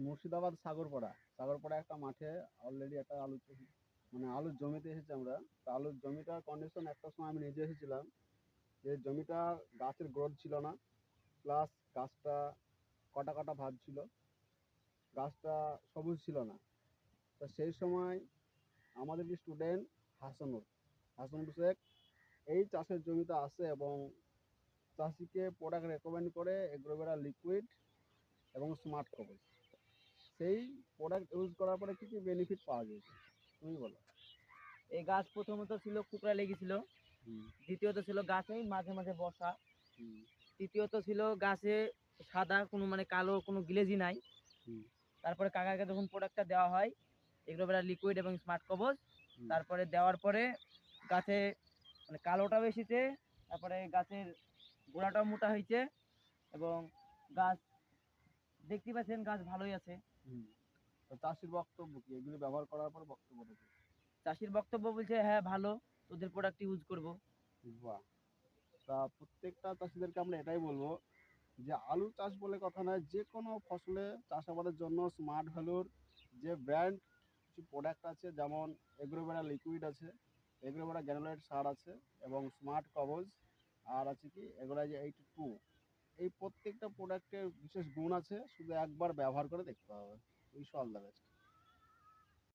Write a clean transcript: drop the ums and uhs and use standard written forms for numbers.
মুর্শিদাবাদ সাগরপাড়া একটা মাঠে অলরেডি একটা আলুর জমিতে এসেছি আমরা। তো আলুর জমিটার কন্ডিশন একটা সময় আমি নিজে এসেছিলাম, যে জমিটা গাছের গ্রোথ ছিল না, প্লাস গাছটা কটা কটা ভাব ছিল, গাছটা সবুজ ছিল না। তো সেই সময় আমাদের যে স্টুডেন্ট হাসানুর শেখ এই চাষের জমিতে আসে এবং চাষিকে প্রোডাক্ট রেকমেন্ড করে এগ্রোভেরা লিকুইড এবং স্মার্ট কভার। সেই প্রোডাক্ট ইউজ করার পরে কি কি বেনিফিট পাওয়া গিয়েছে তুমি বলো। এই গাছ প্রথমত ছিল কুকড়া লেগেছিল, দ্বিতীয়ত ছিল গাছে মাঝে মাঝে বসা, তৃতীয়ত ছিল গাছে সাদা কোনো মানে কালো কোনো গ্লেজি নাই। তারপরে কাকাকে যখন প্রোডাক্টটা দেওয়া হয় এগ্রোভেরা লিকুইড এবং স্মার্ট কভার, তারপরে দেওয়ার পরে গাছে মানে কালোটাও এসেছে, তারপরে গাছের গোড়াটাও মোটা হয়েছে এবং গাছ দেখতে পাচ্ছেন গাছ ভালোই আছে। তো চাষির বক্তব্য কি এগুলো ব্যবহার করার পর বক্তব্য কি? চাষির বক্তব্য বলছে হ্যাঁ ভালো, তোদের প্রোডাক্ট ইউজ করব। বাহ। তা প্রত্যেকটা চাষিদেরকে আমরা এটাই বলবো যে আলু চাষ বলে কথা নয়, যে কোনো ফসলে চাষাবাদের জন্য স্মার্ট ভ্যালুর যে ব্র্যান্ড কিছু প্রোডাক্ট আছে, যেমন এগ্রোভেরা লিকুইড আছে, এগ্রোভেরা গ্র্যানুলেট সার আছে, এবং স্মার্ট কভার, আর আছে কি এগ্রোরাইজ 82। এই প্রত্যেকটা প্রোডাক্টের বিশেষ গুণ আছে, শুধু একবার ব্যবহার করে দেখতে হবে। Wish all the best.